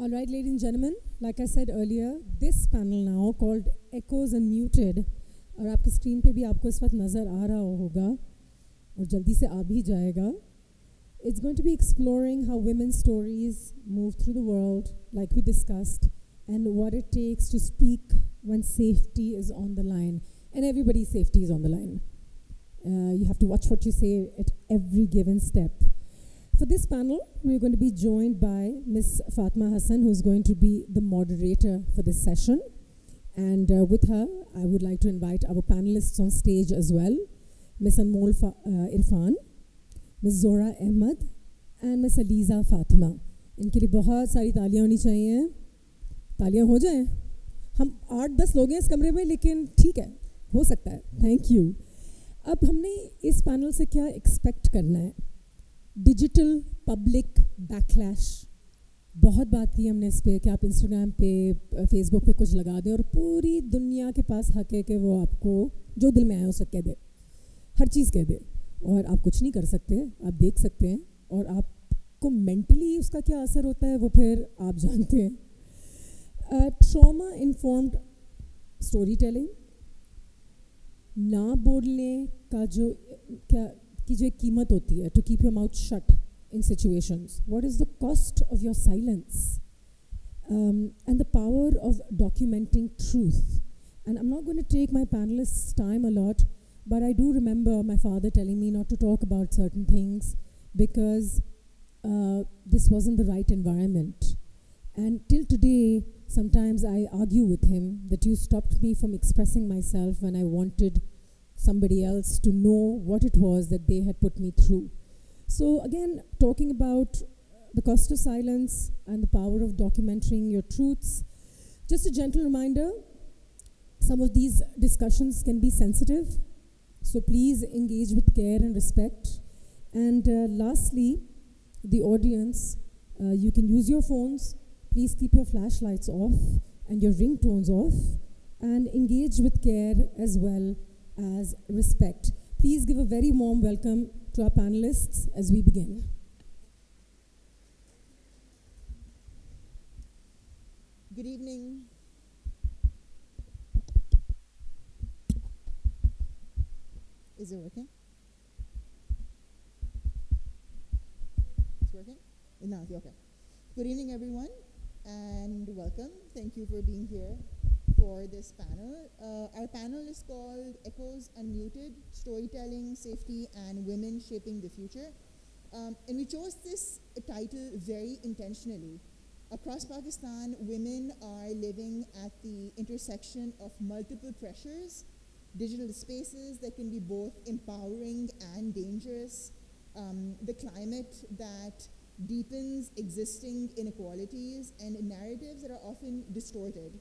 All right, ladies and gentlemen, like I said earlier, this panel now called Echoes Unmuted, और आपकी screen पे भी आपको इस वक्त नज़र आ रहा होगा और जल्दी से आ भी जाएगा. It's going to be exploring how women's stories move through the world, like we discussed, and what it takes to speak when safety is on the line. And everybody's safety is on the line. You have to watch what you say at every given step. For this panel, we're going to be joined by Ms. Fatma Hassan, who's going to be the moderator for this session. And with her, I would like to invite our panelists on stage as well, Ms. Anmol Irfan, Ms. Zora Ahmed, and Ms. Aliza Fatima. इनके लिए बहुत सारी तालियां होनी चाहिए. तालियां हो जाएं. हम 8-10 लोग हैं इस कमरे में, लेकिन ठीक है, हो सकता है. Thank you. अब हमने इस पैनल से क्या एक्सपेक्ट करना है? Digital public backlash. बहुत बात की हमने इस पे कि आप इंस्टाग्राम पे, फेसबुक पे कुछ लगा दें और पूरी दुनिया के पास हक है कि वो आपको जो दिल में आए उसे कह दे, हर चीज़ कह दे, और आप कुछ नहीं कर सकते. आप देख सकते हैं, और आपको मेंटली उसका क्या असर होता है वो फिर आप जानते हैं. ट्रॉमा इन्फॉर्म्ड स्टोरी टेलिंग, ना बोलने का जो की जो एक कीमत होती है, to keep your mouth shut in situations. What is the cost of your silence? And the power of documenting truth. And I'm not going to take my panelists' time a lot, but I do remember my father telling me not to talk about certain things because this wasn't the right environment. And till today, sometimes I argue with him that you stopped me from expressing myself when I wanted somebody else to know what it was that they had put me through. So again, talking about the cost of silence and the power of documenting your truths. Just a gentle reminder, some of these discussions can be sensitive, so please engage with care and respect. And lastly, the audience, you can use your phones. Please keep your flashlights off and your ringtones off, and engage with care as well as respect. Please give a very warm welcome to our panelists as we begin. Good evening. Is it working? It's working? No, okay. Good evening, everyone, and welcome. Thank you for being here for this panel. Our panel is called Echoes Unmuted, Storytelling, Safety, and Women Shaping the Future. And we chose this title very intentionally. Across Pakistan, women are living at the intersection of multiple pressures, digital spaces that can be both empowering and dangerous, the climate that deepens existing inequalities, and narratives that are often distorted.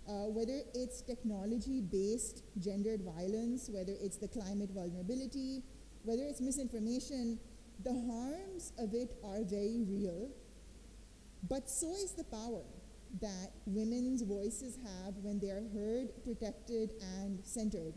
Whether it's technology-based gendered violence, whether it's the climate vulnerability, whether it's misinformation, the harms of it are very real. But so is the power that women's voices have when they are heard, protected, and centered.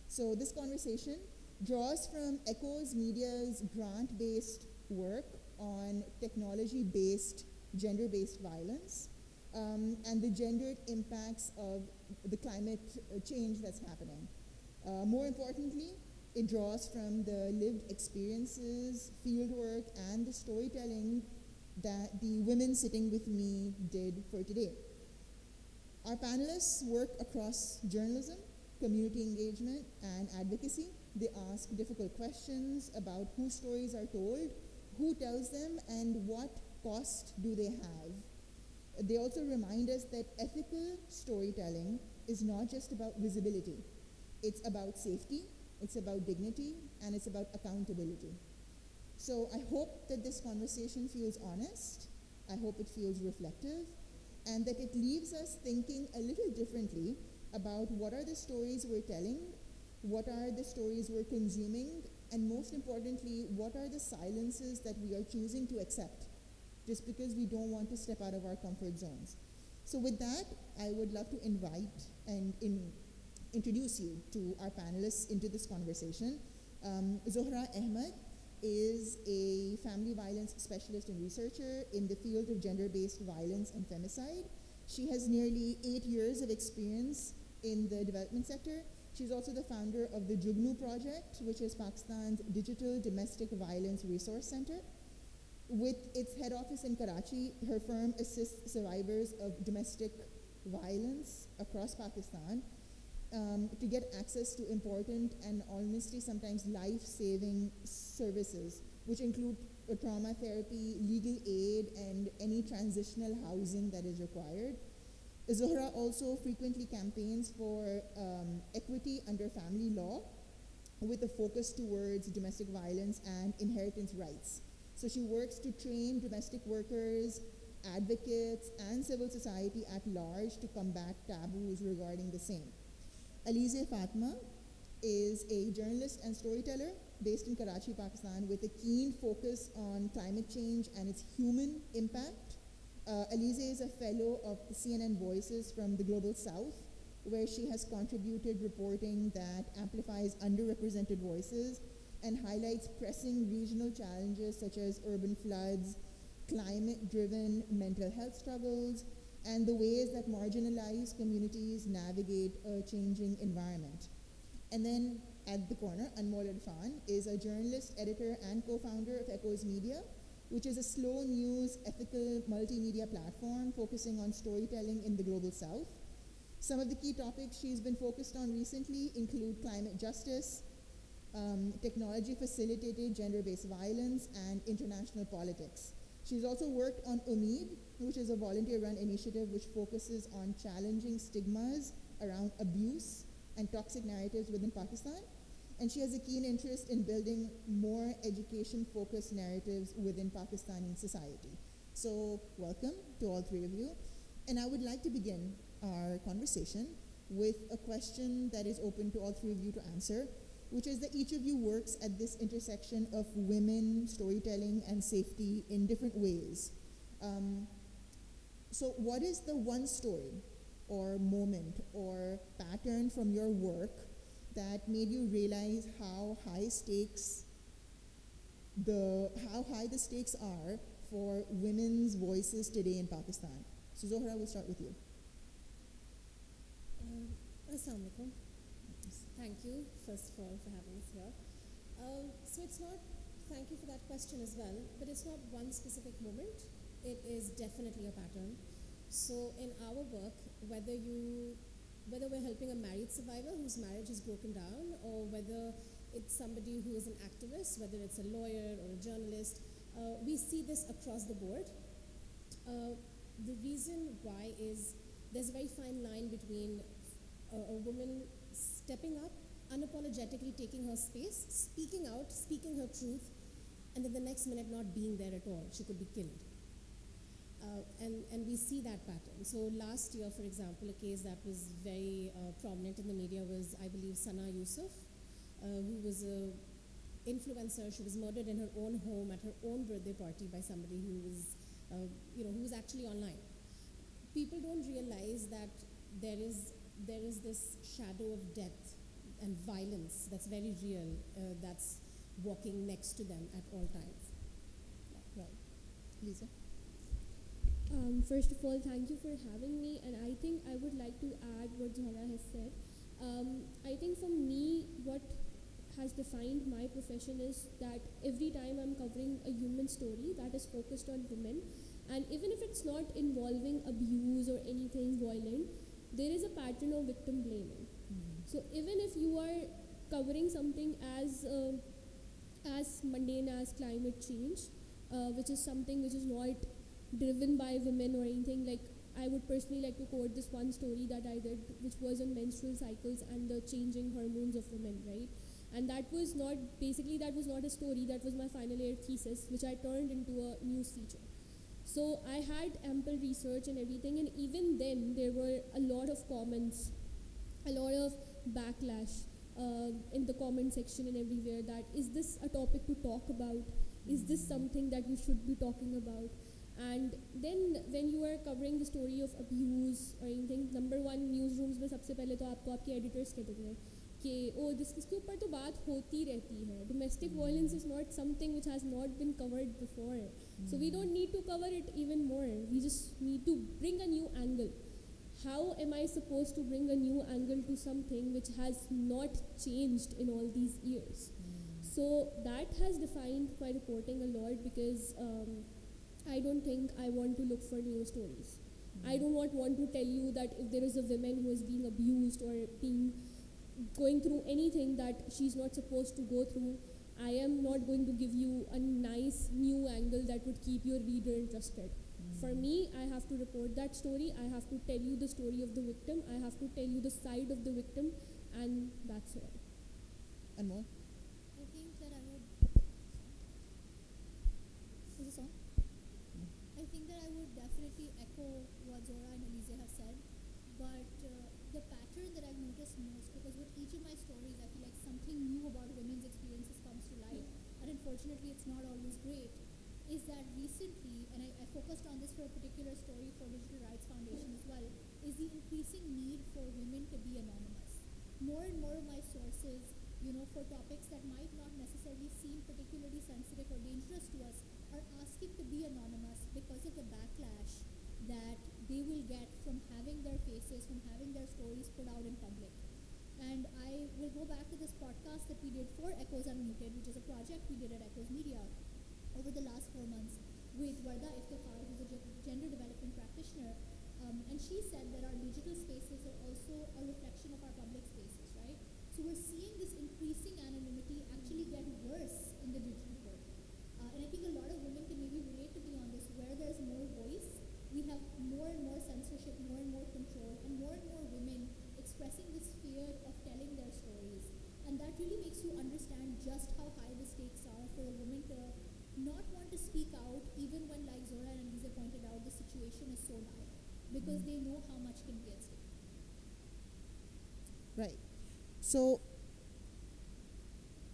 So this conversation draws from Echoes Media's grant-based work on technology-based, gender-based violence, and the gendered impacts of the climate change that's happening. More importantly, it draws from the lived experiences, fieldwork, and the storytelling that the women sitting with me did for today. Our panelists work across journalism, community engagement, and advocacy. They ask difficult questions about whose stories are told, who tells them, and what cost do they have. They also remind us that ethical storytelling is not just about visibility. It's about safety, it's about dignity, and it's about accountability. So I hope that this conversation feels honest, I hope it feels reflective, and that it leaves us thinking a little differently about what are the stories we're telling, what are the stories we're consuming, and most importantly, what are the silences that we are choosing to accept, just because we don't want to step out of our comfort zones. So with that, I would love to invite and introduce you to our panelists into this conversation. Zohra Ahmed is a family violence specialist and researcher in the field of gender-based violence and femicide. She has nearly 8 years of experience in the development sector. She's also the founder of the Jugnu Project, which is Pakistan's digital domestic violence resource center. With its head office in Karachi, her firm assists survivors of domestic violence across Pakistan to get access to important and honestly sometimes life-saving services, which include trauma therapy, legal aid, and any transitional housing that is required. Zohra also frequently campaigns for equity under family law with a focus towards domestic violence and inheritance rights. So she works to train domestic workers, advocates, and civil society at large to combat taboos regarding the same. Alize Fatma is a journalist and storyteller based in Karachi, Pakistan, with a keen focus on climate change and its human impact. Alize is a fellow of the CNN Voices from the Global South, where she has contributed reporting that amplifies underrepresented voices and highlights pressing regional challenges such as urban floods, climate-driven mental health struggles, and the ways that marginalized communities navigate a changing environment. And then at the corner, Anmol Irfan is a journalist, editor, and co-founder of Echoes Media, which is a slow news, ethical multimedia platform focusing on storytelling in the Global South. Some of the key topics she's been focused on recently include climate justice, technology-facilitated gender-based violence, and international politics. She's also worked on Umeed, which is a volunteer-run initiative which focuses on challenging stigmas around abuse and toxic narratives within Pakistan. And she has a keen interest in building more education-focused narratives within Pakistani society. So welcome to all three of you. And I would like to begin our conversation with a question that is open to all three of you to answer, which is that each of you works at this intersection of women, storytelling, and safety in different ways. So what is the one story or moment or pattern from your work that made you realize how high the stakes are for women's voices today in Pakistan? So Zohra, we'll start with you. Assalamu alaikum. Thank you, first of all, for having us here. So it's not, thank you for that question as well, but it's not one specific moment. It is definitely a pattern. So in our work, whether we're helping a married survivor whose marriage is broken down, or whether it's somebody who is an activist, whether it's a lawyer or a journalist, we see this across the board. The reason why is there's a very fine line between a woman stepping up, unapologetically taking her space, speaking out, speaking her truth, and then the next minute not being there at all. She could be killed. And we see that pattern. So last year, for example, a case that was very prominent in the media was, I believe, Sana Yusuf, who was an influencer. She was murdered in her own home at her own birthday party by somebody who was, who was actually online. People don't realize that there is this shadow of death and violence that's very real, that's walking next to them at all times. Right. Lisa? First of all, thank you for having me, and I think I would like to add what Zohra has said. I think for me, what has defined my profession is that every time I'm covering a human story that is focused on women, and even if it's not involving abuse or anything violent, there is a pattern of victim blaming. So even if you are covering something as mundane as climate change, which is something which is not driven by women or anything, like I would personally like to quote this one story that I did, which was on menstrual cycles and the changing hormones of women, right? And that was not a story, that was my final year thesis, which I turned into a news feature. So I had ample research and everything, and even then there were a lot of comments, a lot of backlash in the comment section and everywhere, that is this a topic to talk about? Is this something that you should be talking about? And then when you are covering the story of abuse or anything, number one, newsrooms में सबसे पहले तो आपको आपके editors कहते थे कि ओ इसके ऊपर तो बात होती रहती है. Domestic violence is not something which has not been covered before. So we don't need to cover it even more. We just need to bring a new angle. How am I supposed to bring a new angle to something which has not changed in all these years? So that has defined my reporting a lot, because I don't think I want to look for new stories. I don't want to tell you that if there is a woman who is being abused or going through anything that she's not supposed to go through, I am not going to give you a nice new angle that would keep your reader interested. For me, I have to report that story. I have to tell you the story of the victim. I have to tell you the side of the victim, and that's all. Anmol? I think that I would. Is this on? I think that I would definitely echo what Zora and Elise have said, but the pattern that I've noticed most, because with each of my stories, I feel like something new about women's experiences comes to light, and unfortunately, it's not always great. Is that recently, and I focused on this for a particular story for Digital Rights Foundation as well, is the increasing need for women to be anonymous. More and more of my sources, for topics that might not necessarily seem particularly sensitive or dangerous to us, are asking to be anonymous because of the backlash that they will get from having their faces, from having their stories put out in public. And I will go back to this podcast that we did for Echoes Unmuted, which is a project we did at Echoes Media over the last 4 months with Warda Iftikhar, who's a gender development practitioner. And she said that our digital spaces are also a reflection of our public spaces, right? So we're seeing this increasing anonymity actually get worse in the digital world. And I think a lot of women can maybe relate to me on this. Where there's more voice, we have more and more censorship, more and more control, and more women expressing this fear of telling their stories. And that really makes you understand just how high the stakes are for a woman to not want to speak out, even when, like Zora and Lisa pointed out, the situation is so dire, because they know how much can be at stake. Right. So,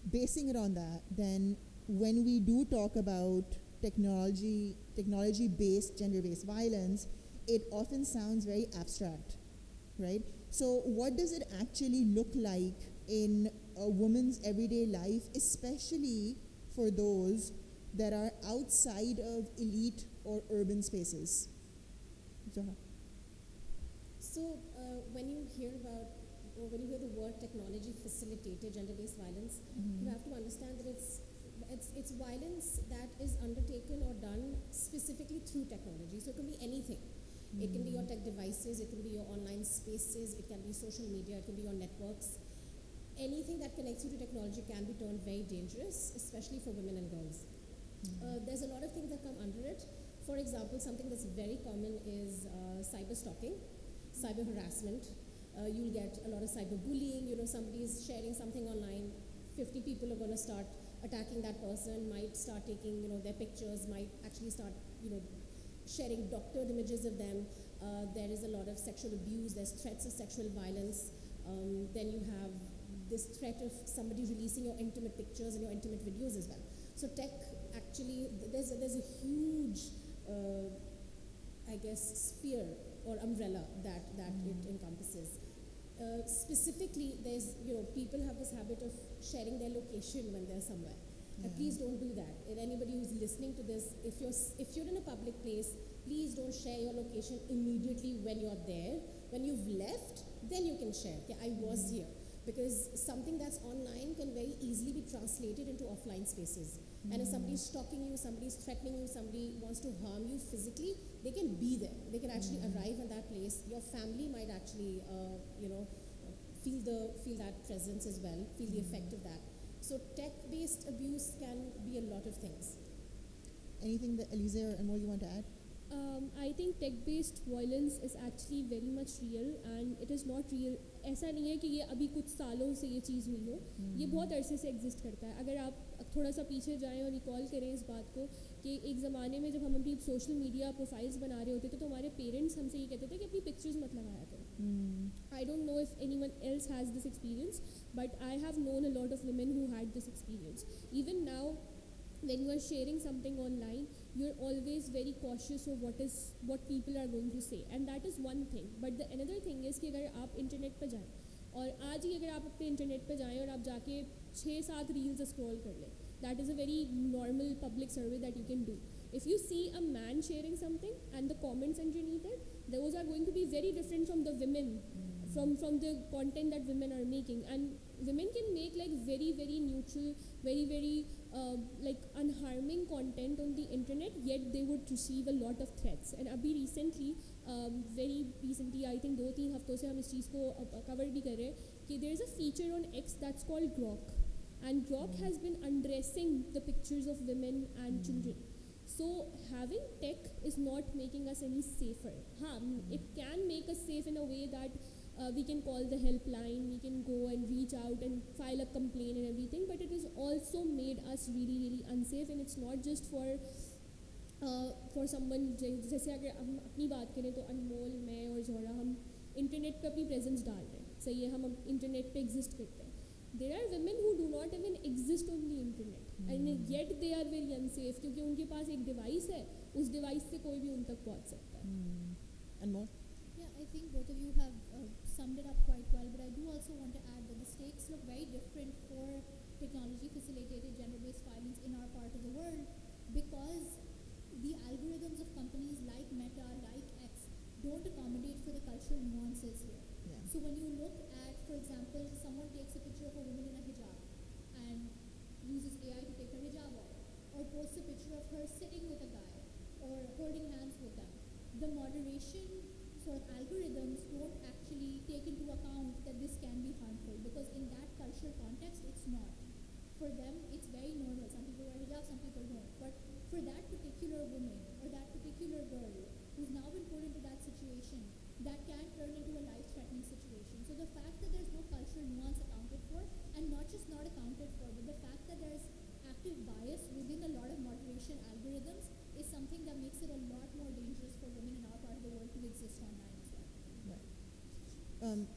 basing it on that, then when we do talk about technology-based, gender-based violence, it often sounds very abstract, right? So what does it actually look like in a woman's everyday life, especially for those that are outside of elite or urban spaces? Zohra. So when you hear the word technology facilitated gender-based violence, you have to understand that it's violence that is undertaken or done specifically through technology. So it can be anything. It can be your tech devices, it can be your online spaces, it can be social media, it can be your networks. Anything that connects you to technology can be turned very dangerous, especially for women and girls. There's a lot of things that come under it. For example, something that's very common is cyber stalking, cyber harassment. You'll get a lot of cyber bullying. Somebody's sharing something online, 50 people are going to start attacking that person, might start taking their pictures, might actually start sharing doctored images of them. There is a lot of sexual abuse, there's threats of sexual violence. Then you have this threat of somebody releasing your intimate pictures and your intimate videos as well. So tech actually, there's a huge, sphere or umbrella that it encompasses. Specifically, there's, people have this habit of sharing their location when they're somewhere. And please don't do that. And anybody who's listening to this, if you're in a public place, please don't share your location immediately when you're there. When you've left, then you can share. Okay, I was here. Because something that's online can very easily be translated into offline spaces. And if somebody's stalking you, somebody's threatening you, somebody wants to harm you physically, they can be there. They can actually arrive in that place. Your family might actually, feel that presence as well, feel the effect of that. So tech-based abuse can be a lot of things. Anything that Elise or Anmol you want to add? I think tech-based violence is actually very much real, and it is not real. ऐसा नहीं है कि ये अभी कुछ सालों से ये चीज़ हुई हो, ये बहुत अरसे से एग्जिस्ट करता है. अगर आप थोड़ा सा पीछे जाएं और रिकॉल करें इस बात को कि एक ज़माने में जब हम अपनी सोशल मीडिया प्रोफाइल्स बना रहे होते थे तो हमारे पेरेंट्स हमसे ये कहते थे कि अपनी पिक्चर्स मत लगाया करो. I don't know if anyone else has this experience, but I have known a lot of women who had this experience. Even now, when you are sharing something online, you're always very cautious of what people are going to say, and that is one thing. But the another thing is कि अगर आप internet पर जाएं और आज ही अगर आप अपने इंटरनेट पे जाएं और आप जाके 6-7 रील्स स्क्रॉल कर लें, that is a very normal public survey that you can do. If you see a man sharing something and the comments underneath it, those are going to be very different from the women, from the content that women are making. And women can make like very very neutral, very like unharming content on the internet, yet they would receive a lot of threats. And abhi recently, very recently, I think 2-3 हफ्तों से हम इस चीज़ को cover भी कर रहे हैं कि there is a feature on X that's called Grok, and Grok has been undressing the pictures of women and children. So having tech is not making us any safer. It can make us safe in a way that we can call the helpline, we can go and reach out and file a complaint and everything, but it has also made us really really unsafe. And it's not just for someone, जैसे अगर हम अपनी बात करें तो अनमोल, मैं और ज़ोहरा, हम इंटरनेट पे अपनी प्रेजेंस डाल रहे हैं, सही है, हम इंटरनेट पे एग्जिस्ट करते हैं. There are women who do not even exist on the internet, and yet they are very unsafe क्योंकि उनके पास एक डिवाइस है, उस डिवाइस से कोई भी उन तक पहुंच सकता है. And more? Yeah, I think both of you have summed it up quite well, but I do also want to add that the stakes look very different for technology facilitated gender-based violence in our part of the world, because the algorithms of companies like Meta, like X, don't accommodate for the cultural nuances here. Yeah. So when you look at, for example, someone takes a picture of a woman in a hijab and uses AI to take her hijab off, or posts a picture of her sitting with a guy or holding hands with them, the moderation sort of algorithms don't actually take into account that this can be harmful, because in that cultural context it's not. For them it's very normal. Some people wear hijab, some people don't. But for that particular woman or that particular girl who's now been put into that situation, that can turn into a life-threatening situation. So the fact that there's no cultural nuance accounted for, and not just not accounted for, but the fact that there's active bias within a lot of moderation algorithms is something that makes it a lot more dangerous for women in our part of the world to exist online as well. Right.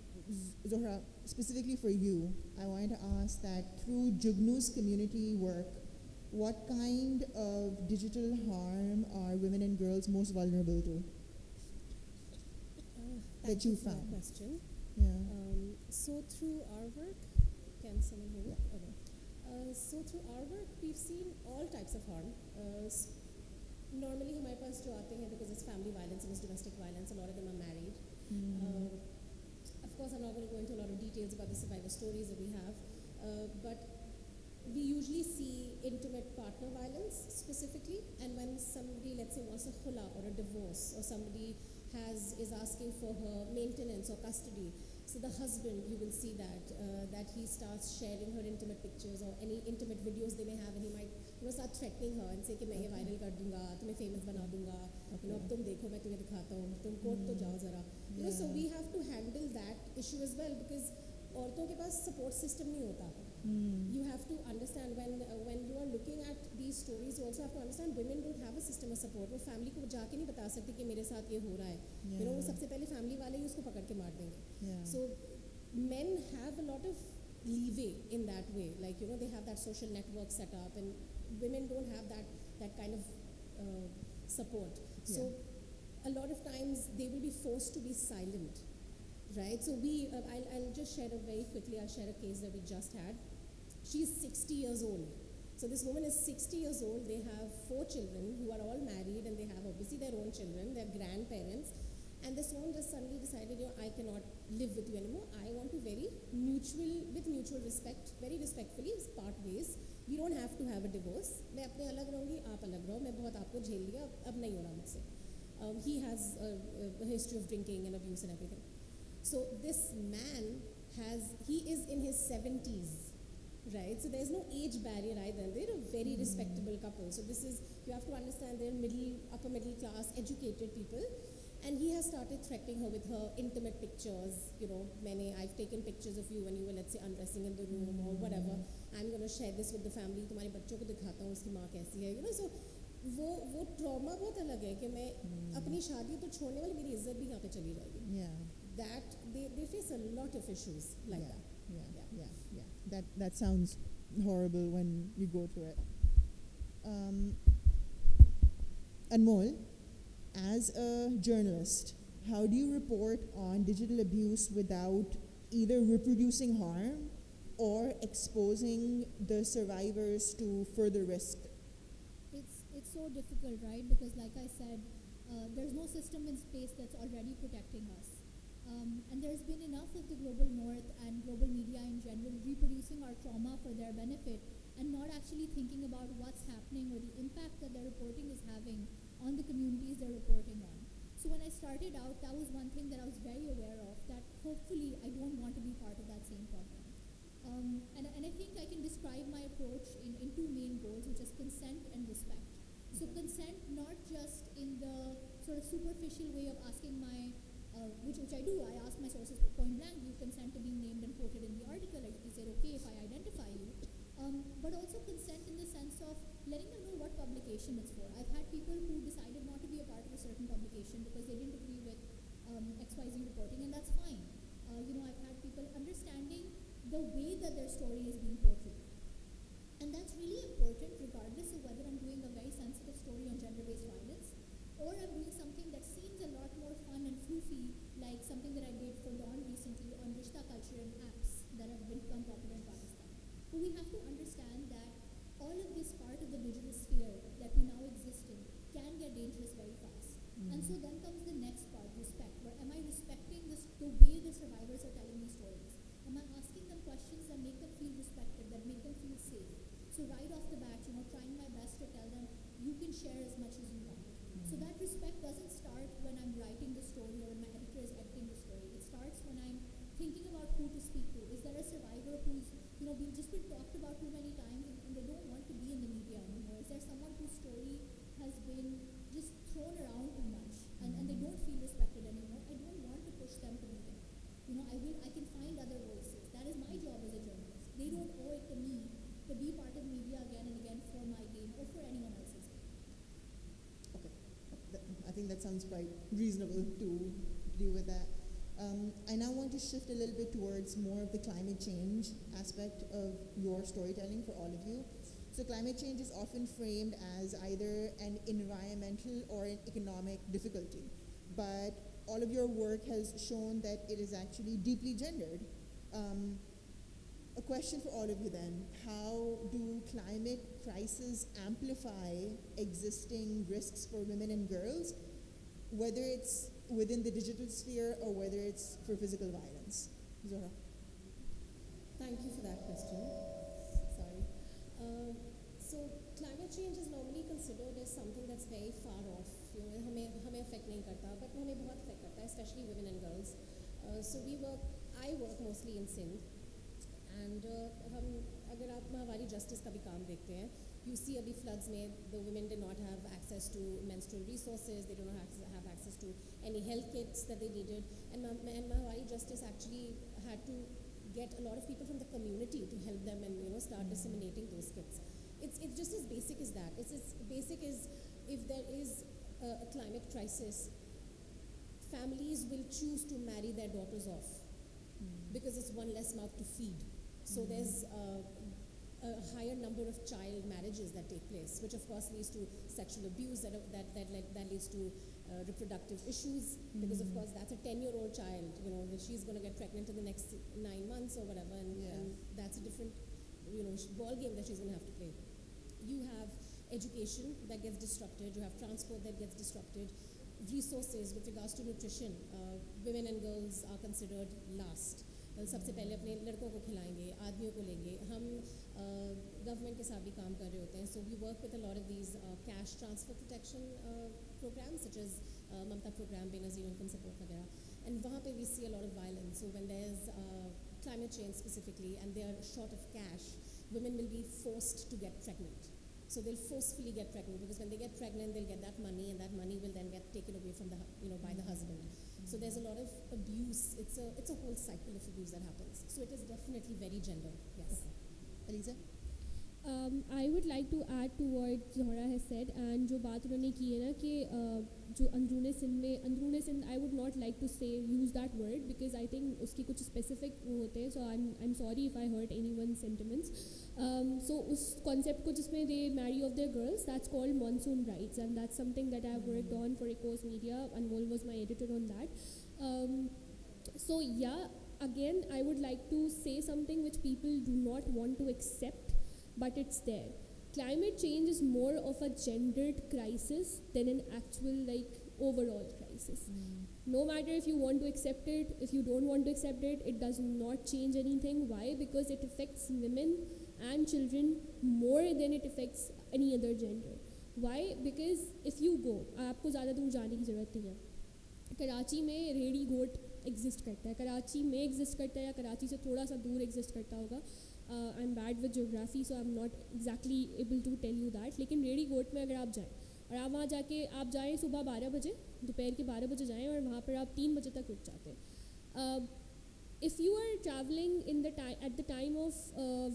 Zohra, specifically for you, I wanted to ask that through Jugnu's community work, what kind of digital harm are women and girls most vulnerable to? Thank you you for that found. question. Yeah. So through our work, can someone hear me? Okay. So through our work, we've seen all types of harm. Normally हमारे पास जो आते हैं, because it's family violence and it's domestic violence, a lot of them are married. Of course, I'm not going to go into a lot of details about the survivor stories that we have, but we usually see intimate partner violence specifically, and when somebody, let's say, wants a khula or a divorce, or somebody is asking for her maintenance or custody, so the husband, you will see that he starts sharing her intimate pictures or any intimate videos they may have, and he might start threatening her and say कि मैं ये viral कर दूंगा, तुम्हें famous बना दूंगा, अब तुम देखो मैं तुम्हें दिखाता हूँ, तुम कोर्ट तो जाओ जरा. So we have to handle that issue as well, because औरतों के पास support system नहीं होता. You have to understand when you are looking at these stories, you also have to understand women don't have a system of support. वो family को जाके नहीं बता सकती कि मेरे साथ ये हो रहा है. वो सबसे पहले family वाले ही उसको पकड़ के मार देंगे. So men have a lot of leeway in that way, like they have that social network set up, and women don't have that kind of support. So a lot of times they will be forced to be silent, right? So I'll just share I'll share a case that we just had. She's 60 years old. So this woman is 60 years old. They have 4 children who are all married, and they have obviously their own children, their grandparents. And this woman just suddenly decided, I cannot live with you anymore. I want to with mutual respect, very respectfully, part ways. We don't have to have a divorce. मैं अपने अलग रहूँगी, आप अलग रहो. मैं बहुत आपको झेल लिया, अब नहीं हो रहा मुझसे. He has a history of drinking and abuse and everything. So this man he is in his 70s. Right, so there's no age barrier either. They're a very respectable couple. So you have to understand, they're upper middle class, educated people. And he has started threatening her with her intimate pictures. I've taken pictures of you when you were, let's say, undressing in the room or whatever. I'm going to share this with the family. तुम्हारे बच्चों को दिखाता हूँ उसकी माँ कैसी है. So वो trauma बहुत अलग है कि मैं अपनी शादी तो छोड़ने वाली, मेरी इज्जत भी यहाँ पे चली जाएगी. That they face a lot of issues like that. That sounds horrible when you go through it. Anmol, as a journalist, how do you report on digital abuse without either reproducing harm or exposing the survivors to further risk? It's so difficult, right? Because like I said, there's no system in place that's already protecting us. And there's been enough of the global north and global media in general reproducing our trauma for their benefit and not actually thinking about what's happening or the impact that their reporting is having on the communities they're reporting on. So when I started out, that was one thing that I was very aware of, that hopefully I don't want to be part of that same problem. And I think I can describe my approach in two main goals, which is consent and respect. So consent, not just in the sort of superficial way of asking my, which I do, I ask my sources point blank, do you consent to being named and quoted in the article? Is it okay if I identify you? But also consent in the sense of letting them know what publication it's for. I've had people who decided not to be a part of a certain publication because they didn't agree with XYZ reporting, and that's fine. I've had people understanding the way that their story is being portrayed. And that's really important regardless of whether I'm doing a very sensitive story on gender-based violence or I'm doing something that seems a lot more fun and floofy, like something that I did for Dawn recently on Rishta culture and apps that have become popular in Pakistan. But we have to understand that all of this part of the digital sphere that we now exist in can get dangerous very fast. And so then comes the next part, respect. Where am I respecting the way the survivors are telling me stories? Am I asking them questions that make them feel respected, that make them feel safe? So right off the bat, trying my best to tell them, you can share as much as you want. So that respect doesn't start when I'm writing the story or when my editor is editing the story. It starts when I'm thinking about who to speak to. Is there a survivor who's been talked about too many times and they don't want to be in the media anymore? Is there someone whose story has been just thrown around too much and they don't feel respected anymore? I don't want to push them to be there. I can find other voices. That is my job as a journalist. They don't owe it to me to be part of the media again and again for my gain or for anyone else's gain. Okay, I think that sounds quite reasonable to deal with that. I now want to shift a little bit towards more of the climate change aspect of your storytelling for all of you. So climate change is often framed as either an environmental or an economic difficulty, but all of your work has shown that it is actually deeply gendered. A question for all of you then, how do climate crises amplify existing risks for women and girls, whether it's within the digital sphere or whether it's for physical violence? Zohra. Thank you for that question. Sorry. So climate change is normally considered as something that's very far off. हमें affect नहीं करता, but हमें बहुत affect करता है, especially women and girls. So I work mostly in Sindh, and अगर आप महावारी justice का भी काम देखते हैं, you see अभी floods में the women did not have access to menstrual resources, they do not have access to any health kits that they needed, and Mahavari Justice actually had to get a lot of people from the community to help them and start disseminating those kits. It's just as basic as that. It's as basic as if there is a climate crisis, families will choose to marry their daughters off because it's one less mouth to feed. So there's a higher number of child marriages that take place, which of course leads to sexual abuse, that leads to reproductive issues, because of course that's a 10-year-old child, she's going to get pregnant in the next 9 months or whatever, and that's a different ball game that she's going to have to play. You have education that gets disrupted, you have transport that gets disrupted, resources with regards to nutrition, women and girls are considered last. सबसे पहले अपने लड़कों को खिलाएंगे, आदमियों को लेंगे. हम गवर्नमेंट के साथ भी काम कर रहे होते हैं. So we work with a lot of these cash transfer protection programs, such as Mamta program, Benazir income support वगैरह. And वहाँ पे we see a lot of violence. So when there's climate change specifically and they are short of cash, women will be forced to get pregnant. So they'll forcefully get pregnant because when they get pregnant, they'll get that money, and that money will then get taken away from by the husband. So there's a lot of abuse. It's a whole cycle of abuse that happens. So it is definitely very gendered. Yes. Aliza? I would like to add to what Zohra has said, and जो बात उन्होंने की है ना कि जो अंदरूने Sindh I would not like to use that word because I think उसकी कुछ specific वो होते हैं, so I'm sorry if I hurt anyone's sentiments. So उस concept को जिसमें they marry off their girls, that's called monsoon brides, and that's something that I've worked on for Echoes Media. Anmol was my editor on that. So yeah, again, I would like to say something which people do not want to accept, but it's there. Climate change is more of a gendered crisis than an actual overall crisis. No matter if you want to accept it, if you don't want to accept it, it does not change anything. Why? Because it affects women and children more than it affects any other gender. Why? Because if you go, आपको ज़्यादा दूर जाने की ज़रूरत नहीं है. कराची में ready गोट exist करता है, कराची में एग्जिस्ट करता है या कराची से थोड़ा सा दूर एग्जिस्ट करता होगा. I am bad with geography, so I am not exactly able to tell you that. लेकिन रेडी गोट में अगर आप जाएँ और आप वहाँ जाके आप जाएँ सुबह 12 बजे, दोपहर के 12 बजे जाएँ और वहाँ पर आप 3 बजे तक रुक जाते हैं. If you are traveling at the time of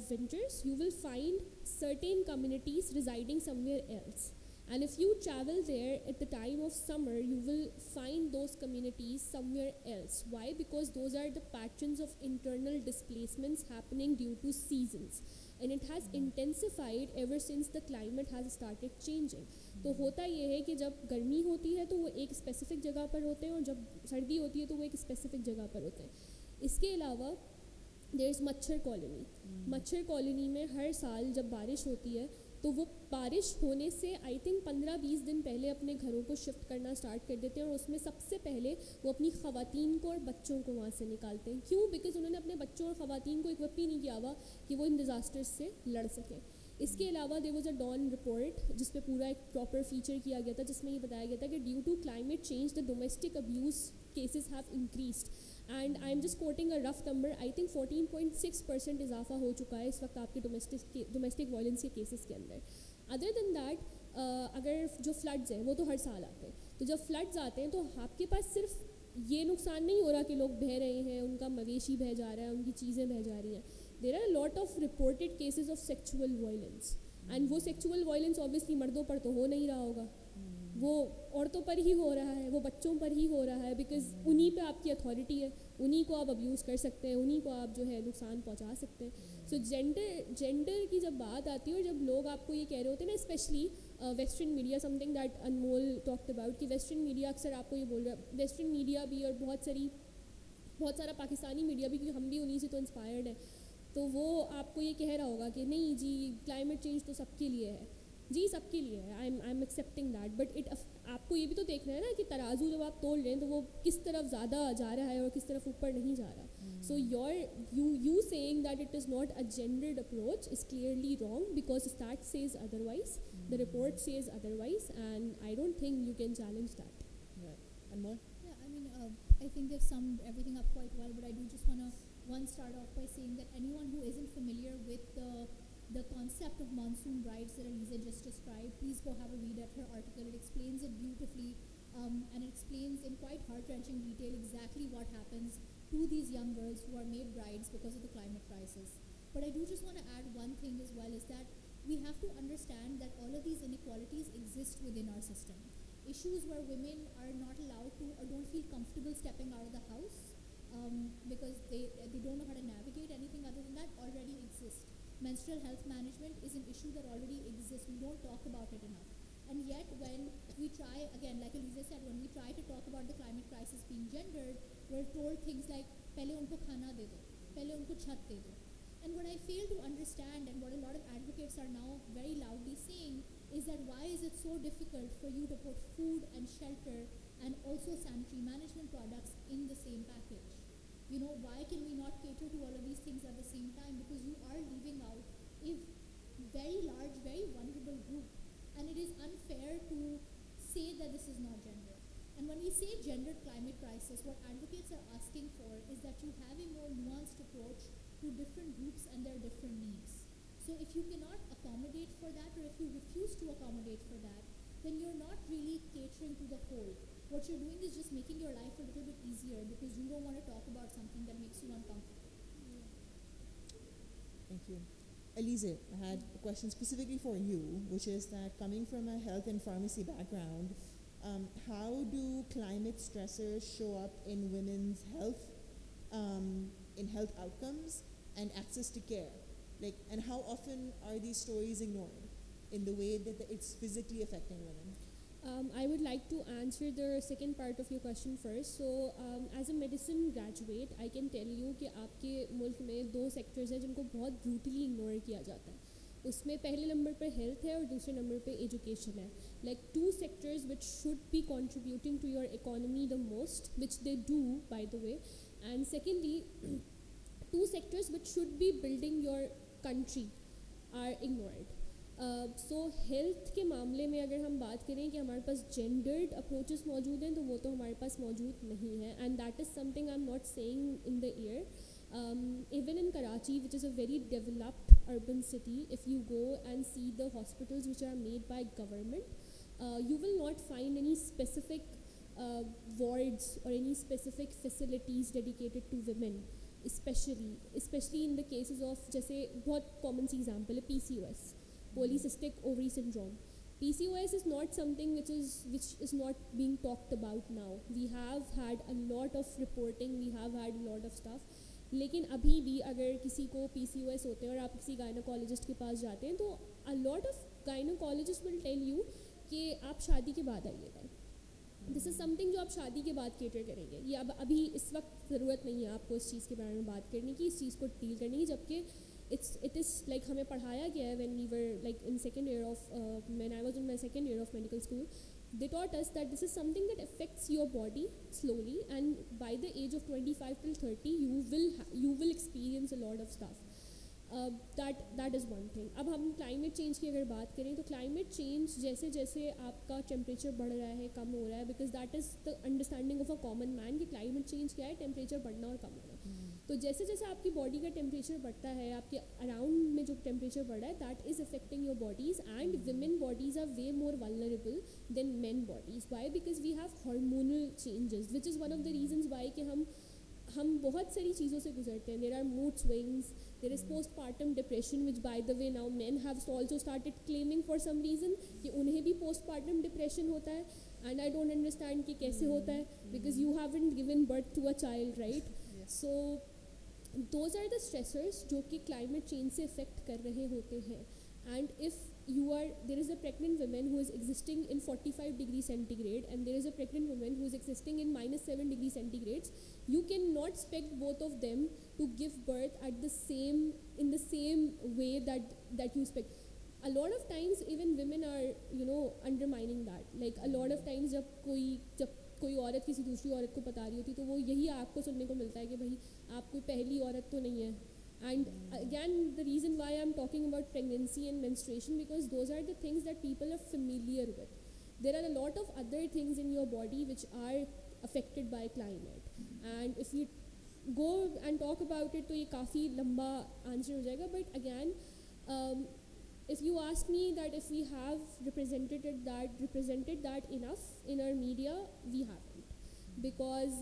winters, you will find certain communities residing somewhere else. And if you travel there at the time of summer, you will find those communities somewhere else. Why? Because those are the patterns of internal displacements happening due to seasons. And it has intensified ever since the climate has started changing. तो होता ये है कि जब गर्मी होती है तो वो एक स्पेसिफिक जगह पर होते हैं और जब सर्दी होती है तो वो एक स्पेसिफिक जगह पर होते हैं. इसके अलावा देयर इज़ मच्छर कॉलोनी. मच्छर कॉलोनी में हर साल जब बारिश होती है तो वो बारिश होने से आई थिंक 15-20 दिन पहले अपने घरों को शिफ्ट करना स्टार्ट कर देते हैं और उसमें सबसे पहले वो अपनी ख़वातीन को और बच्चों को वहाँ से निकालते हैं. क्यों? बिकॉज उन्होंने अपने बच्चों और ख़वातीन को इक्विप ही नहीं किया हुआ कि वो इन डिज़ास्टर्स से लड़ सकें. इसके अलावा there was a Dawn report जिस पे पूरा एक प्रॉपर फीचर किया गया था जिसमें ये बताया गया था कि due to climate change the domestic abuse cases have increased. And I am just quoting a rough number, I think 14.6% इजाफा हो चुका है इस वक्त आपके डोमेस्टिक वायलेंस के केसेस के अंदर. अदर देन दैट, अगर जो फ्लड्स हैं वो तो हर साल आते हैं, तो जब फ्लड्स आते हैं तो आपके पास सिर्फ ये नुकसान नहीं हो रहा कि लोग बह रहे हैं, उनका मवेशी बह जा रहा है, उनकी चीज़ें बह जा रही हैं. There are lot of reported cases of sexual violence. And वो सेक्चुअल वायलेंस ऑब्वियसली मर्दों पर तो हो नहीं रहा होगा, वो औरतों पर ही हो रहा है, वो बच्चों पर ही हो रहा है, बिकॉज उन्हीं पे आपकी अथॉरिटी है, उन्हीं को आप अब्यूज़ कर सकते हैं, उन्हीं को आप जो है नुकसान पहुंचा सकते हैं. सो जेंडर की जब बात आती है और जब लोग आपको ये कह रहे होते हैं ना, specially western media, something that Anmol talked about, कि वेस्टर्न मीडिया अक्सर आपको ये बोल रहा है, वेस्टर्न मीडिया भी और बहुत सारा पाकिस्तानी मीडिया भी, क्योंकि हम भी उन्हीं से तो इंस्पायर्ड हैं, तो वो आपको ये कह रहा होगा कि नहीं जी क्लाइमेट चेंज तो सबके लिए है. जी सबके लिए है, I am accepting that, but आपको ये भी तो देखना है ना कि तराजू जब आप तोल रहे हैं तो वो किस तरफ ज़्यादा जा रहा है और किस तरफ ऊपर नहीं जा रहा. सो you saying that it is not a gendered approach is clearly wrong, because stats says otherwise, the report says otherwise, and I don't think you can challenge that. Right. And more? Yeah, I mean, I think they've summed everything up quite well, but I do just want to start off by saying that anyone who isn't familiar with the concept of monsoon brides that Alize just described, please go have a read at her article. It explains it beautifully, and it explains in quite heart-wrenching detail exactly what happens to these young girls who are made brides because of the climate crisis. But I do just want to add one thing as well, is that we have to understand that all of these inequalities exist within our system. Issues where women are not allowed to or don't feel comfortable stepping out of the house because they don't know how to navigate anything other than that already exist. Menstrual health management is an issue that already exists. We don't talk about it enough. And yet when we try, again, like Alize said, when we try to talk about the climate crisis being gendered, we're told things like, pehle unko khana de do, pehle unko chhat de do. And what I fail to understand, and what a lot of advocates are now very loudly saying, is that why is it so difficult for you to put food and shelter and also sanitary management products in the same package? You know, why can we not cater to all of these things at the same time? Because you are leaving out a very large, very vulnerable group. And it is unfair to say that this is not gender. And when we say gendered climate crisis, what advocates are asking for is that you have a more nuanced approach to different groups and their different needs. So if you cannot accommodate for that, or if you refuse to accommodate for that, then you're not really catering to the whole. What you're doing is just making your life a little bit easier because you don't want to talk about something that makes you uncomfortable. Thank you. Alize, I had a question specifically for you, which is that coming from a health and pharmacy background, how do climate stressors show up in women's health, in health outcomes and access to care? And how often are these stories ignored in the way that it's physically affecting women? I would like to answer the second part of your question first. So, as a medicine graduate, I can tell you कि आपके मुल्क में 2 sectors हैं जिनको बहुत brutally ignore किया जाता है. उसमें पहले नंबर पर हेल्थ है और दूसरे नंबर पे एजुकेशन है. Like 2 sectors which should be contributing to your economy the most, which they do, by the way. And secondly, 2 sectors which should be building your country are ignored. So health के मामले में अगर हम बात करें कि हमारे पास जेंडर्ड अप्रोचेस मौजूद हैं, तो वो तो हमारे पास मौजूद नहीं है. And that is something I am not saying in the year. Even in Karachi, which is a very developed urban city, if you go and see the hospitals which are made by government, you will not find any specific wards or any specific facilities dedicated to women, especially in the cases of, जैसे बहुत common सी example है PCOS, polycystic ovary syndrome. PCOS is not something which is not being talked about now. We have had a lot of reporting, we have had a lot of stuff. लेकिन अभी भी अगर किसी को PCOS होते हैं और आप किसी गायनोकोलॉजिस्ट के पास जाते हैं, तो a lot of gynecologists will tell you कि आप शादी के बाद आइएगा. दिस इज़ समथिंग जो आप शादी के बाद केटर करेंगे. ये अब अभी इस वक्त ज़रूरत नहीं है आपको इस चीज़ के बारे में बात करने की, इस चीज़ को डील करने की, जबकि it is like हमें पढ़ाया गया है when we were like in second year of when I was in my second year of medical school. They taught us that this is something that affects your body slowly, and by the age of 25 till 30 you will experience a lot of stuff. That is one thing. अब हम climate change की अगर बात करें, तो climate change जैसे जैसे आपका temperature बढ़ रहा है, कम हो रहा है, because that is the understanding of a common man कि climate change क्या है, temperature बढ़ना और कम होना. तो जैसे जैसे आपकी बॉडी का टेम्परेचर बढ़ता है, आपके अराउंड में जो टेम्परेचर बढ़ रहा है, that is affecting your bodies. And women bodies are way more vulnerable than men bodies. Why? Because we have hormonal changes, which is one of the reasons why कि हम बहुत सारी चीज़ों से गुजरते हैं. There are mood swings, there is postpartum depression, which by the way now men have also started claiming for some reason कि उन्हें भी पोस्टपार्टम डिप्रेशन होता है. एंड आई डोंट अंडरस्टैंड कि कैसे होता है, because you haven't given birth to a child, right? So those are the stressors जो कि climate change से affect कर रहे होते हैं. And if there is a pregnant woman who is existing in 45 degrees centigrade, and there is a pregnant woman who is existing in -7 degrees centigrade, you cannot expect both of them to give birth in the same way that you expect. A lot of times even women are undermining that. Like a lot of times जब कोई औरत किसी दूसरी औरत को बता रही होती, तो वो यही आपको सुनने को मिलता है कि भाई आप कोई पहली औरत तो नहीं है. And again the reason why I am talking about pregnancy and menstruation, because those are the things that people are familiar with. There are a lot of other things in your body which are affected by climate. And if you go and talk about it, तो ये काफ़ी लंबा answer हो जाएगा. But again, if you ask me that if we have represented that enough in our media, we haven't. Because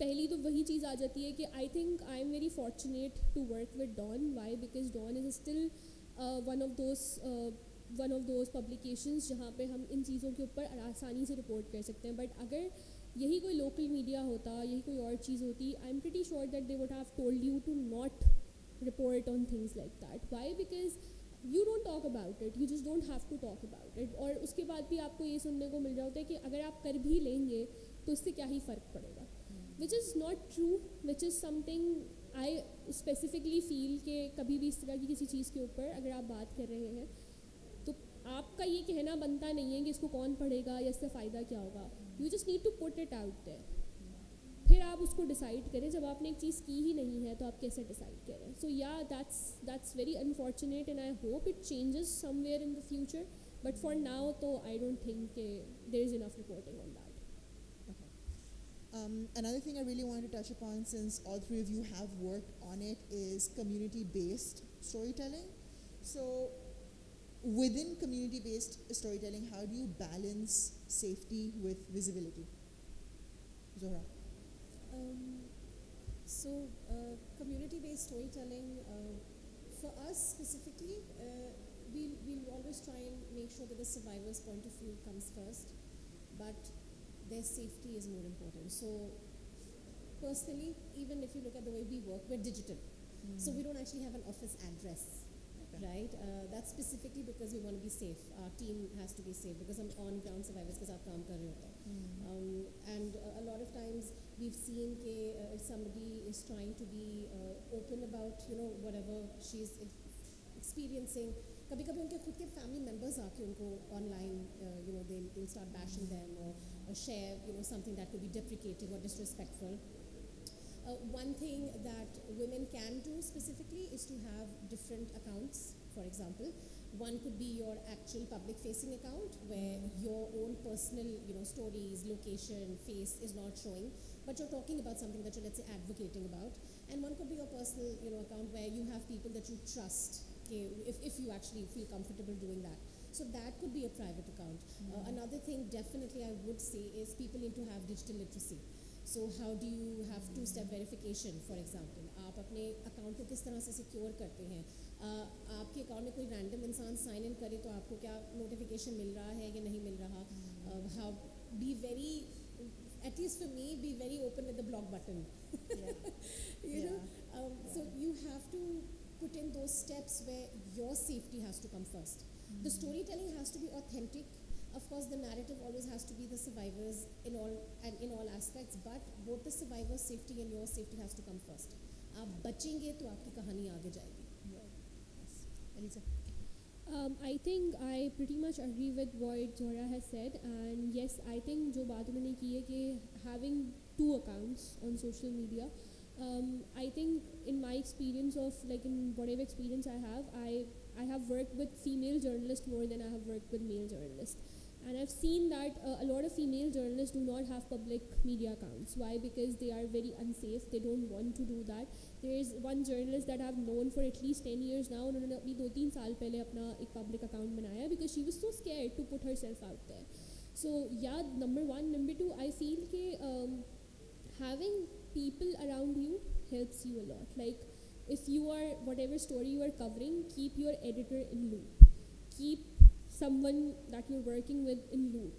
पहली तो वही चीज़ आ जाती है कि I think I am very fortunate to work with Dawn. Why? Because Dawn is still one of those publications जहाँ पे हम इन चीज़ों के ऊपर आसानी से रिपोर्ट कर सकते हैं. बट अगर यही कोई लोकल मीडिया होता, यही कोई और चीज़ होती, I am pretty sure that they would have told you to not report on things like that. Why? Because you don't talk about it, you just don't have to talk about it. और उसके बाद भी आपको ये सुनने को मिल रहा होता है कि अगर आप कर भी लेंगे तो इससे क्या ही फ़र्क पड़ेगा. which is not true, which is something I specifically feel कि कभी भी इस तरह की किसी चीज़ के ऊपर अगर आप बात कर रहे हैं, तो आपका ये कहना बनता नहीं है कि इसको कौन पढ़ेगा या इससे फ़ायदा क्या होगा. You just need to put it out there. फिर आप उसको डिसाइड करें. जब आपने एक चीज़ की ही नहीं है तो आप कैसे डिसाइड करें. So yeah that's very unfortunate, and I hope it changes somewhere in the future. But for now तो I don't think there is enough reporting on that. Another thing I really wanted to touch upon, since all three of you have worked on it, is community-based storytelling. So within community-based storytelling, how do you balance safety with visibility? Zohra. So community-based storytelling, for us specifically, we'll always try and make sure that the survivor's point of view comes first, but their safety is more important. So personally, even if you look at the way we work, we're digital. So we don't actually have an office address. Okay. right? That's specifically because we want to be safe. Our team has to be safe because हम on ground survivors के साथ काम कर रहे होते हैं. And a lot of times we've seen कि if somebody is trying to be open about whatever she's experiencing, कभी-कभी उनके खुद के family members आके उनको online they'll start bashing them or share something that could be deprecating or disrespectful. One thing that women can do specifically is to have different accounts. For example, one could be your actual public-facing account where your own personal, stories, location, face is not showing, but you're talking about something that you're, let's say, advocating about. And one could be your personal, account where you have people that you trust. Okay, if you actually feel comfortable doing that. So that could be a private account. Another thing definitely I would say is people need to have digital literacy. So how do you have two-step verification, for example? आप अपने account को किस तरह से secure करते हैं? आपके account में कोई रैंडम इंसान साइन इन करे तो आपको क्या नोटिफिकेशन मिल रहा है या नहीं मिल रहा? How be very, at least for me, be very open with the block button. So you have to put in those steps where your safety has to come first. The storytelling has to be authentic. Of course, the narrative always has to be the survivors in all aspects, but both the survivors' safety and your safety has to come first. आप बचेंगे तो आपकी कहानी आगे जाएगी. Yes. Elisa. I think I pretty much agree with what Zora has said, and yes, I think जो बात उन्होंने की है कि having two accounts on social media, I think in my experience of in whatever experience I have worked with female journalists more than I have worked with male journalists. And I've seen that a lot of female journalists do not have public media accounts. Why? Because they are very unsafe. They don't want to do that. There is one journalist that I've known for at least 10 years now. उन्होंने अपनी 2-3 साल पहले अपना एक public account बनाया because she was so scared to put herself out there. So yeah, number one. Number two, I feel that having people around you helps you a lot. Like if you are, whatever story you are covering, keep your editor in loop. Keep someone that you're working with in loop.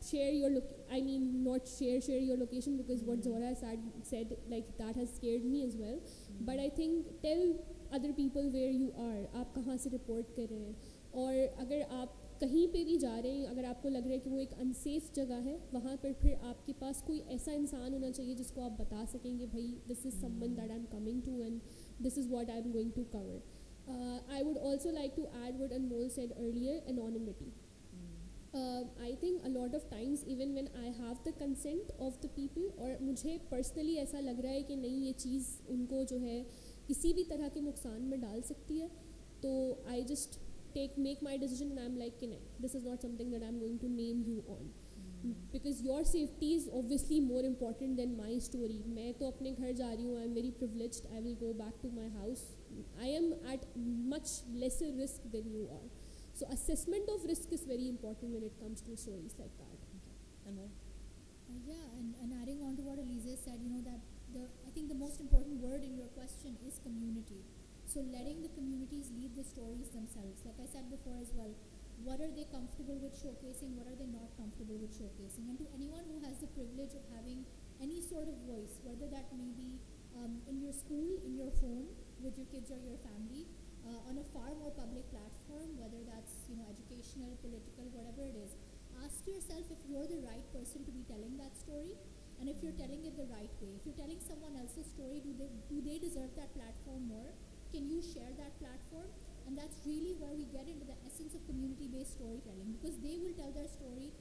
Share your not share your location because what Zora said that has scared me as well. But I think tell other people where you are, आप कहाँ से report कर रहे हैं, और अगर आप कहीं पे भी जा रहे हैं, अगर आपको लग रहा है कि वो एक अनसेफ जगह है, वहाँ पर फिर आपके पास कोई ऐसा इंसान होना चाहिए जिसको आप बता सकेंगे भाई this is someone that I'm coming to and this is what I'm going to cover. I would also like to add what Anmol said earlier, anonymity. I think a lot of times even when I have the consent of the people और मुझे personally ऐसा लग रहा है कि नहीं ये चीज़ उनको जो है किसी भी तरह के नुकसान में डाल सकती है, तो I just make my decision and I'm like कि नहीं, this is not something that I'm going to name you on. Because your safety is obviously more important than my story. मैं तो अपने घर जा रही हूँ, I am very privileged, I will go back to my house. I am at much lesser risk than you are. So assessment of risk is very important when it comes to stories like that. Anmol. And adding on to what Elise said, that I think the most important word in your question is community. So letting the communities lead the stories themselves. Like I said before as well, what are they comfortable with showcasing, what are they not comfortable with showcasing? And to anyone who has the privilege of having any sort of voice, whether that may be in your school, in your home, with your kids or your family, on a far more public platform, whether that's educational, political, whatever it is, ask yourself if you're the right person to be telling that story, and if you're telling it the right way. If you're telling someone else's story, do they deserve that platform more? Can you share that platform? And that's really where we get into the essence of community-based storytelling, because they will tell their story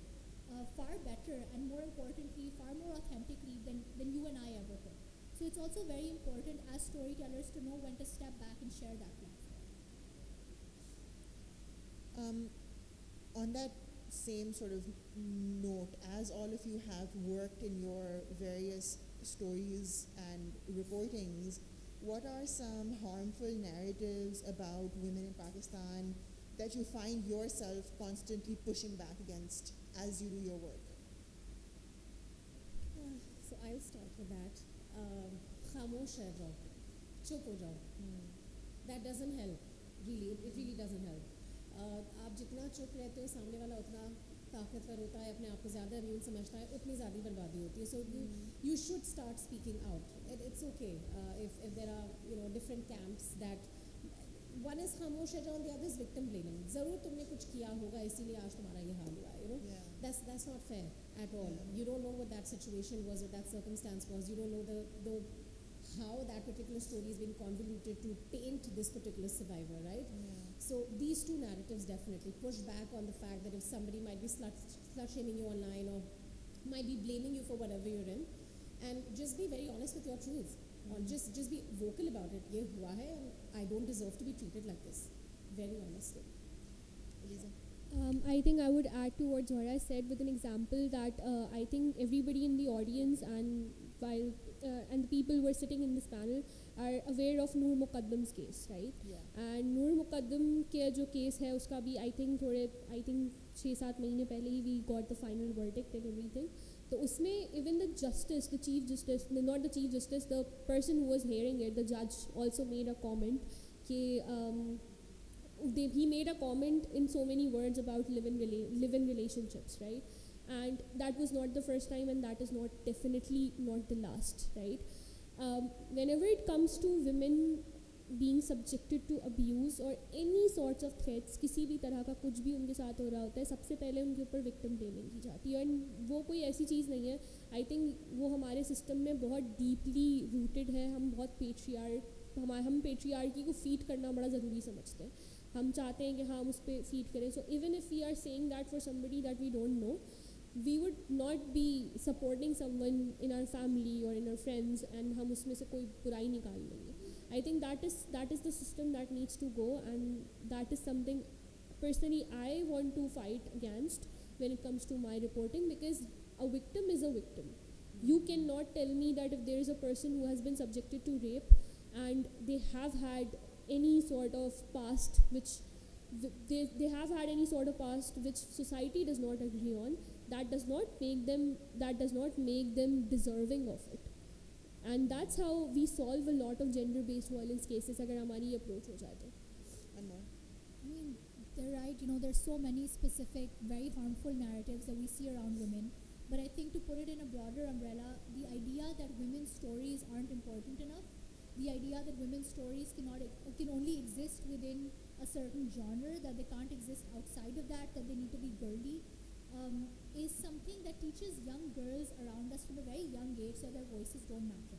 far better and more importantly, far more authentically than you and I ever could. So it's also very important as storytellers to know when to step back and share that platform. On that same sort of note, as all of you have worked in your various stories and reportings, what are some harmful narratives about women in Pakistan that you find yourself constantly pushing back against as you do your work? So I'll start with that. खामोश रह जाओ, चुप हो जाओ. That doesn't help. Really, it really doesn't help. आप जितना चुप रहते हो, सामने वाला उतना ताकतवर होता है, अपने आप को ज़्यादा इम्यून समझता है, उतनी ज़्यादा बर्बादी होती है. So you should start speaking out. It's okay if there are different camps that one is खामोश है on the other is victim blaming. ज़रूर तुमने कुछ किया होगा इसीलिए आज तुम्हारा ये हाल हुआ है, you know. Yeah. That's not fair at all. Yeah. You don't know what that situation was, what that circumstance was. You don't know the how that particular story has been convoluted to paint this particular survivor, right? Yeah. So these two narratives definitely push back on the fact that if somebody might be slut shaming you online or might be blaming you for whatever you're in, and just be very honest with your truth. Or just be vocal about it. ये हुआ है and I don't deserve to be treated like this. Very honestly. Eliza? I think I would add to what Zora said with an example that I think everybody in the audience and the people who are sitting in this panel are aware of Noor Muqaddam's case, right? Yeah. And Noor Muqaddam के जो case है उसका भी I think 6-7 महीने पहले ही we got the final verdict and everything. तो उसमें even the justice, the chief justice, not the chief justice, the person who was hearing it, the judge also made a comment कि he made a comment in so many words about live-in relationships, right? And that was not the first time, and that is not definitely not the last, right? Whenever it comes to women being subjected to abuse or any sorts of threats, किसी भी तरह का कुछ भी उनके साथ हो रहा होता है, सबसे पहले उनके ऊपर victim blaming की जाती है. और वो कोई ऐसी चीज़ नहीं है, I think वो हमारे system में बहुत deeply rooted है. हम बहुत हम patriarchy को feed करना बड़ा ज़रूरी समझते हैं. हम चाहते हैं कि हाँ हम उस पर feed करें. So even if we are saying that for somebody that we don't know, we would not be supporting someone in our family or in our friends and हम उसमें से कोई बुराई निकाल लेंगे. I think that is the system that needs to go, and that is something personally I want to fight against when it comes to my reporting, because a victim is a victim. You cannot tell me that if there is a person who has been subjected to rape and they have had any sort of past which they have had any sort of past which society does not agree on, that does not make them deserving of it. And that's how we solve a lot of gender-based violence cases अगर हमारी approach हो जाए तो. Anmol? I mean, they're right. You know, there's so many specific, very harmful narratives that we see around women. But I think to put it in a broader umbrella, the idea that women's stories aren't important enough, the idea that women's stories can only exist within a certain genre, that they can't exist outside of that they need to be girly, is something that teaches young girls around us from a very young age that their voices don't matter.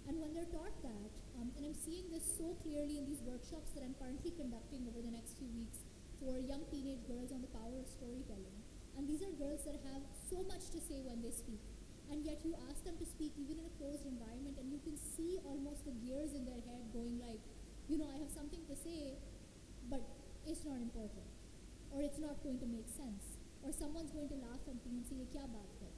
And when they're taught that, and I'm seeing this so clearly in these workshops that I'm currently conducting over the next few weeks for young teenage girls on the power of storytelling. And these are girls that have so much to say when they speak. And yet you ask them to speak even in a closed environment and you can see almost the gears in their head going like, you know, I have something to say, but it's not important. Or it's not going to make sense. Or someone's going to laugh at me and say, ye kya baat kar?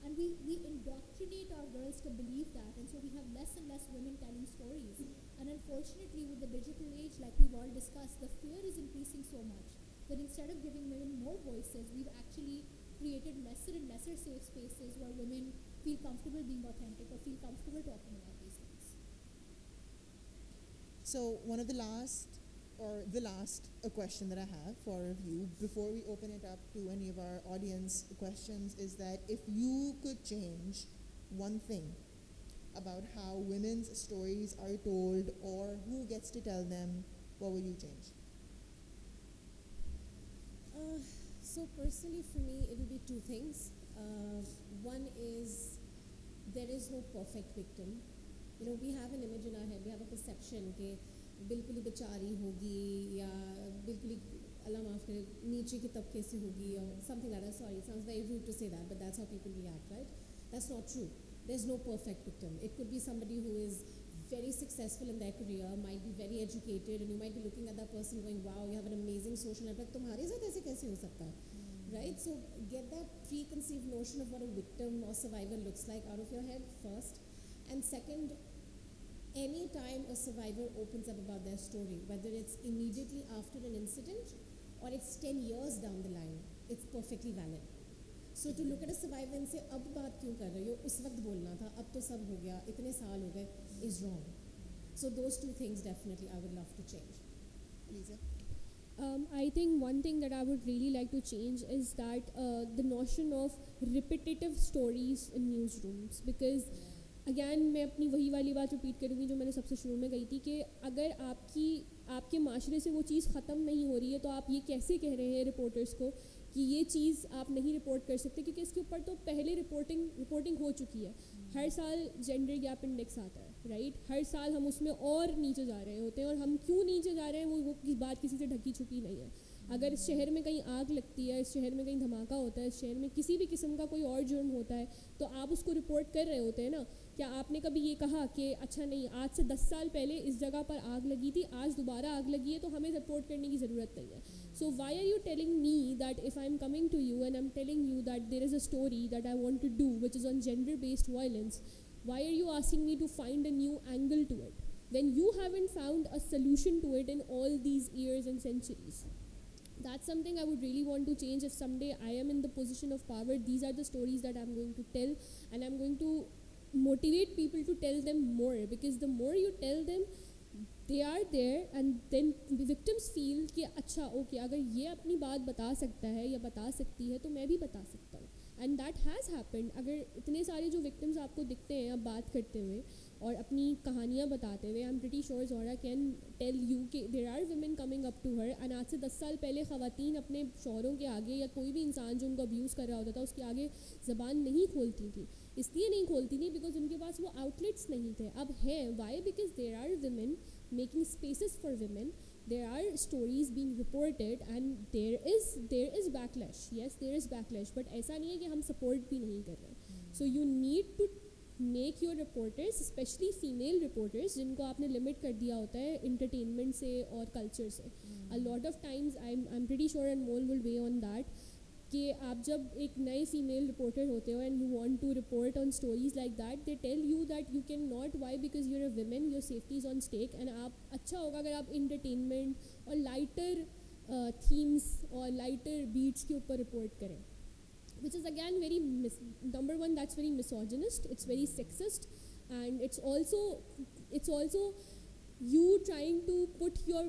And we indoctrinate our girls to believe that, and so we have less and less women telling stories. And unfortunately, with the digital age, like we've all discussed, the fear is increasing so much that instead of giving women more voices, we've actually created lesser and lesser safe spaces where women feel comfortable being authentic or feel comfortable talking about these things. So one of the last question that I have for you before we open it up to any of our audience questions is that if you could change one thing about how women's stories are told or who gets to tell them, what would you change? So personally for me, it will be two things. One is there is no perfect victim. You know, we have an image in our head, we have a perception कि बिल्कुल ही बेचारी होगी या बिल्कुल ही अल्लाह माफ़ करे नीचे के तबके से होगी or something like that. Sorry, it sounds very rude to say that, but that's how people react, right? That's not true. There's no perfect victim. It could be somebody who is very successful in their career, might be very educated, and you might be looking at that person going, wow, you have an amazing social network. तुम्हारे साथ ऐसे कैसे हो सकता है? Right? So get that preconceived notion of what a victim or survivor looks like out of your head first. And second, anytime a survivor opens up about their story, whether it's immediately after an incident or it's 10 years down the line, it's perfectly valid. So to look at a survivor and say, अब बात क्यों कर रहे हो? उस वक्त बोलना था, अब तो सब हो गया, इतने साल हो गए, is wrong. So those two things definitely I would love to change. Eliza? I think one thing that I would really like to change is that the notion of repetitive stories in newsrooms, because again मैं अपनी वही वाली बात repeat करूँगी जो मैंने सबसे शुरू में कही थी कि अगर आपकी आपके माशरे से वो चीज़ ख़त्म नहीं हो रही है, तो आप ये कैसे कह रहे हैं रिपोर्टर्स को कि ये चीज़ आप नहीं रिपोर्ट कर सकते, क्योंकि इसके ऊपर तो पहले रिपोर्टिंग हो चुकी है। हर साल जेंडर गैप इंडेक्स आता है, राइट, हर साल हम उसमें और नीचे जा रहे होते हैं, और हम क्यों नीचे जा रहे हैं वो बात किसी से ढकी छुपी नहीं है। अगर इस शहर में कहीं आग लगती है, इस शहर में कहीं धमाका होता है, इस शहर में किसी भी किस्म का कोई और जुर्म होता है, तो आप उसको रिपोर्ट कर रहे होते हैं ना। क्या आपने कभी ये कहा कि अच्छा नहीं, आज से 10 साल पहले इस जगह पर आग लगी थी, आज दोबारा आग लगी है, तो हमें रिपोर्ट करने की ज़रूरत नहीं है। So why are you telling me that if I am coming to you and I am telling you that there is a story that I want to do which is on gender based violence, why are you asking me to find a new angle to it when you haven't found a solution to it in all these years and centuries? That's something I would really want to change. If someday I am in the position of power, these are the stories that I'm going to tell, and I'm going to motivate people to tell them more, because the more you tell them, they are there, and then the victims feel कि अच्छा okay, अगर ये अपनी बात बता सकता है या बता सकती है तो मैं भी बता सकता हूँ। And that has happened. अगर इतने सारे जो विक्टिम्स आपको दिखते हैं अब बात करते हुए और अपनी कहानियाँ बताते हुए, I am pretty sure Zohra can tell you कि there are women coming up to her, and आज से 10 साल पहले ख़वातीन अपने शौहरों के आगे या कोई भी इंसान जो उनको अब्यूज़ कर रहा होता था उसके आगे ज़बान नहीं खोलती थी। इसलिए नहीं खोलती थी बिकॉज उनके पास वो आउटलेट्स नहीं थे। अब हैं, why? Because there are women making spaces for women, there are stories being reported, and there is backlash. Yes, there is backlash, but ऐसा नहीं है कि हम support भी नहीं कर रहे। So you need to make your reporters, especially female reporters, जिनको आपने limit कर दिया होता है entertainment से और culture से। A lot of times I'm pretty sure Anmol will weigh on that, कि आप जब एक नए फीमेल रिपोर्टर होते हो and you want to report on stories like that, they tell you that you can not, why? Because you're a women, your safety is on stake. And आप अच्छा होगा अगर आप इंटरटेनमेंट और लाइटर थीम्स और lighter beats के ऊपर report करें, which is again very number one, that's very misogynist, it's very sexist, and it's also you trying to put your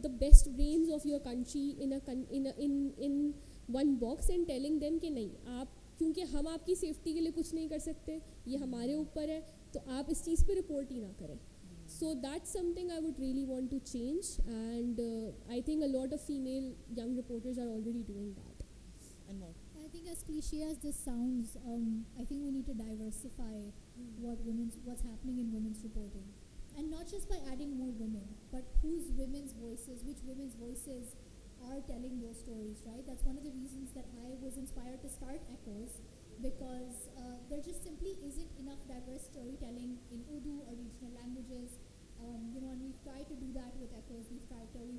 the best brains of your country in one box and telling them कि नहीं, आप क्योंकि हम आपकी safety के लिए कुछ नहीं कर सकते, ये हमारे ऊपर है, तो आप इस चीज़ पे रिपोर्ट ही ना करें। So that's something I would really want to change, and I think a lot of female young reporters are already doing that. And more. I think as cliche as this sounds, I think we need to diversify what's happening in women's reporting. And not just by adding more women, but which women's voices are telling those stories, right? That's one of the reasons that I was inspired to start Echoes, because there just simply isn't enough diverse storytelling in Urdu or regional languages. And we've tried to do that with Echoes. We've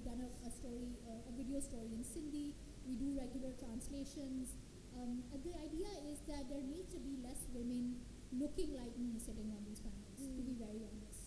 done a video story in Sindhi. We do regular translations. The idea is that there needs to be less women looking like me sitting on these panels, to be very honest.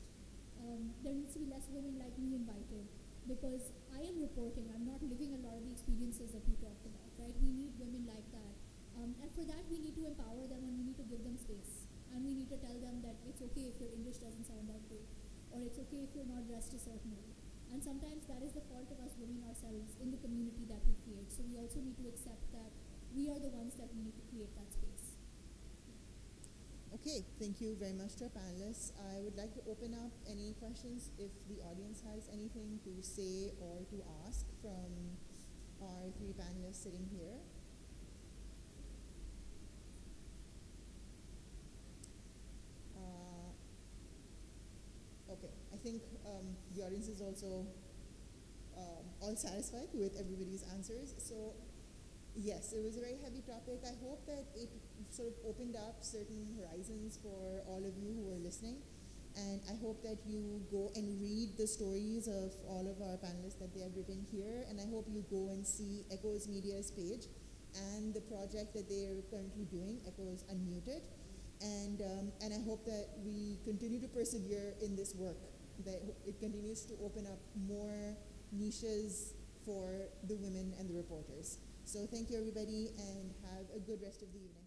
There needs to be less women like me invited, because I am reporting, I'm not living a lot of the experiences that you talked about, right? We need women like that. And for that, we need to empower them, and we need to give them space. And we need to tell them that it's okay if your English doesn't sound that great, or it's okay if you're not dressed a certain way. And sometimes that is the fault of us women ourselves in the community that we create. So we also need to accept that we are the ones that we need to create that space. Okay, thank you very much to our panelists. I would like to open up any questions if the audience has anything to say or to ask from our three panelists sitting here. Okay, I think the audience is also all satisfied with everybody's answers. So yes, it was a very heavy topic. I hope that it sort of opened up certain horizons for all of you who are listening. And I hope that you go and read the stories of all of our panelists that they have written here. And I hope you go and see Echoes Media's page and the project that they are currently doing, Echoes Unmuted. And I hope that we continue to persevere in this work, that it continues to open up more niches for the women and the reporters. So thank you, everybody, and have a good rest of the evening.